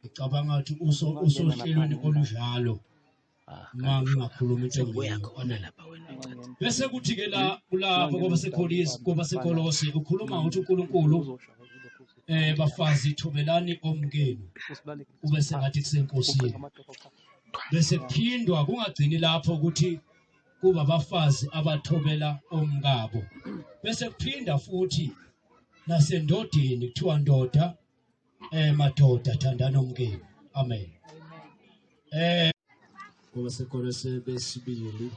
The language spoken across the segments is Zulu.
Ngicabanga ukuthi usohlelweni olujalo mangingakhuluma into bese kuthi ke la kulapho ngoba sekolose ukhuluma ukuthi uNkulunkulu bafazi thobelani omkenu ube sengathi kusenkosini bese kuphindwa kungagcini lapho ukuthi kuba abafazi abathobela omkabo bese kuphinda futhi nasendodeni kuthiwa ndoda madoda thandana omkenu amen ngoba sekolose besibili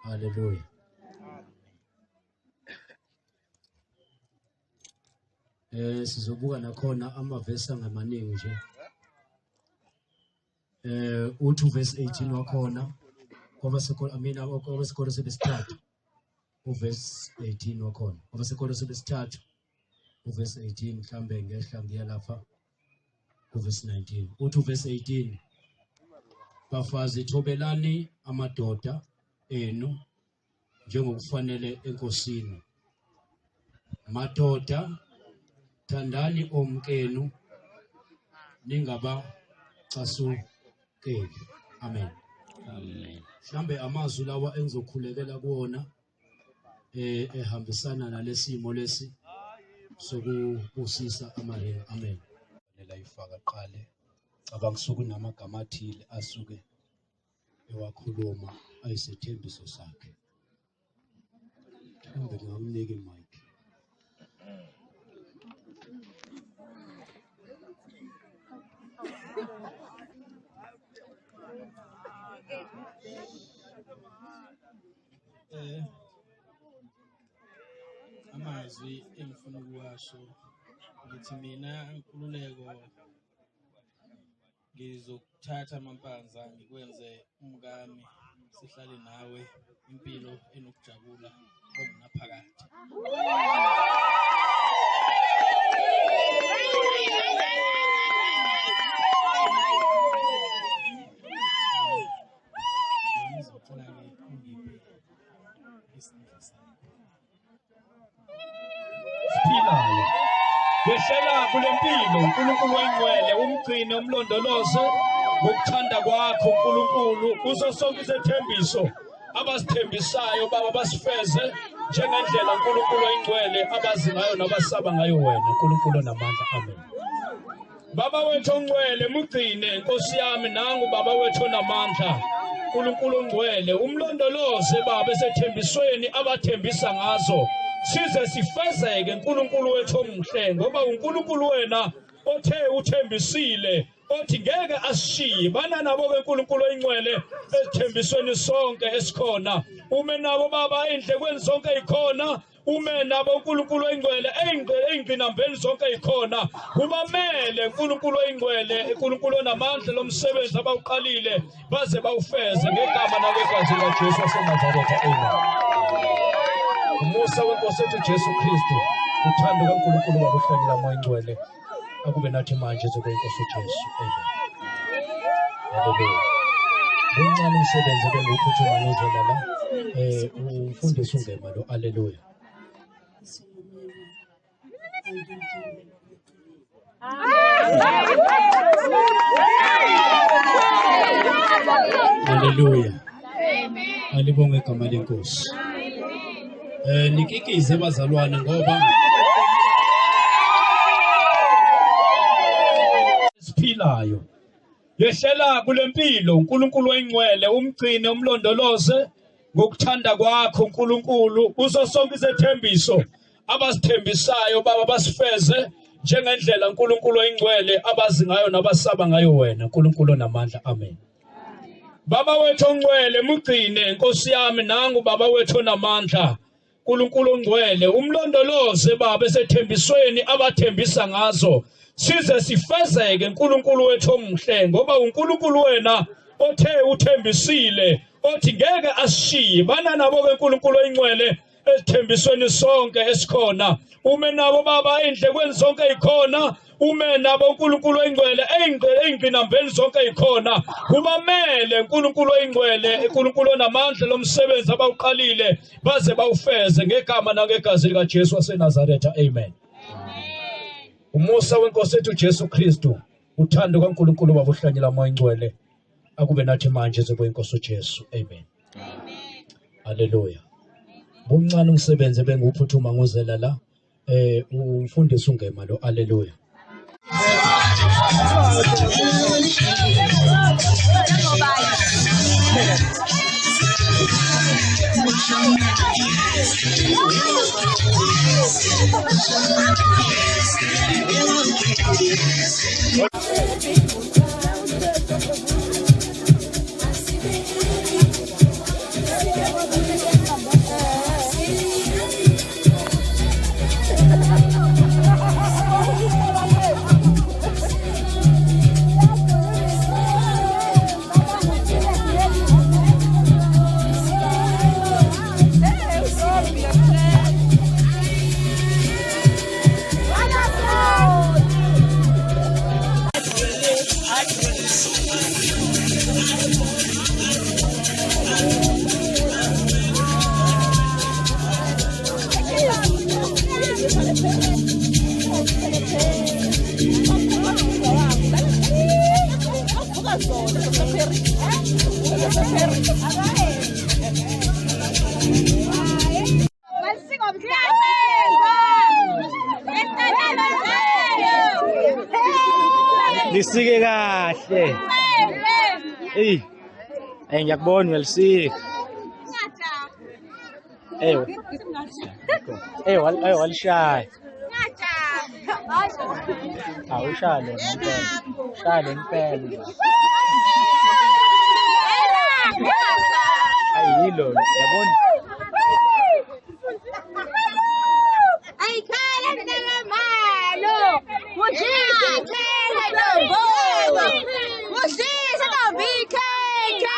haleluya sizobuka nakhona amavesi angamaningi nje u2 verse 18 wakhona ngoba sekolo sebesithathu uverse 18 wakhona ngoba sekolo sebesithathu uverse 18 mhlambe ngehla ngiya lapha uverse 19 u2 verse 18 bafazi thobelani amadoda enu njengokufanele enkosini madoda thandani omkenu ningaba casukeli amen amen mhlambe amazwi lawa engizokhulekela kuona ehambisana nalesimo lesi sokubusisa amahe amen lela ifaka qale cabanga sokunamagama athile asuke ewakhuluma ayisethembiso sakhe mbe ngamnike mic amazwi engifuna ukuwasho ukuthi mina Nkululeko ngizokuthatha Mpanza ngikwenze umkami sihlale nawe impilo enokujabula ongunaphakade Yeshela kulempilo uNkulunkulu oyingcwele umgcine umlondoloze ngokuthanda kwakho uNkulunkulu kuzo sonke izethembiso abasithembisayo baba basifeze njengendlela uNkulunkulu oyingcwele abazi ngayo nabasaba ngayo wena uNkulunkulu namandla amen Baba wethu ongcwele mugcine Nkosi yami nangu baba wethu onamandla uNkulunkulu ongcwele umlondoloze baba esethembisweni abathembisa ngazo size sifezeke uNkulunkulu wethu omhle ngoba uNkulunkulu wena othe uthembisile othi ngeke asishiye bana nabo beNkulunkulu oyingcwele esithembisweni sonke esikhona ume nabo baba endlekweni zonke ezikhona ume nabo uNkulunkulu oyingcwele eyingqinambeni zonke ezikhona ubamele uNkulunkulu oyingcwele uNkulunkulu onamandla lomsebenzi abawuqalile baze bawufeze ngegama nakwegazi likaJesu waseNazaretha amen Umusa wenkosi yethu Jesu Kristu uthando kaNkulunkulu wabuhlangela moya ingcwele akube nathi manje zokwenkosi uJesu amen haleluya uncane umsebenzi benguphuthuma ngizela la ufundisa ungema lo haleluya haleluya amen alibonge igama lenkosi nikikize bazalwane ngoba siphilayo yehlela kulempilo uNkulunkulu oyingcwele umgcine umlondoloze ngokuthanda kwakho uNkulunkulu uzo sonke izethembiso abasithembisayo baba basifeze njengendlela uNkulunkulu oyingcwele abazi ngayo nabasaba ngayo wena uNkulunkulu onamandla. Amen. Baba wethu ongcwele mugcine Nkosi yami nangu baba wethu onamandla uNkulunkulu ongcwele umlondoloze baba esethembisweni abathembisa ngazo size sifezeke uNkulunkulu wethu omuhle ngoba uNkulunkulu wena othe uthembisile othi ngeke asishiye bana nabo ke uNkulunkulu oyingcwele esithembisweni sonke esikhona ume nabo baba endlekweni zonke ezikhona ume nabo uNkulunkulu oyingcwele eyingqinambeni zonke ezikhona kumamele uNkulunkulu oyingcwele uNkulunkulu onamandla lomsebenzi abawuqalile baze bawufeze ngegama nangegazi lika Jesu waseNazaretha. Amen. Umusa wenkosi yethu Jesu Kristu uthando kaNkulunkulu babuhlanyela moya ingcwele akube nathi manje zebuyinkosi uJesu. Amen. Haleluya. Bomncane umsebenzi benguphuthuma ngozela la umfundisi ungema lo. Haleluya. Lisike kahle. Ngiyakubona uyalisika. Walishaya. Awushalo impela. Shalo impela. Ayilo, yabona. Ayikhala mina malo. Mujisi tele dombo. Mujisi dombi keke.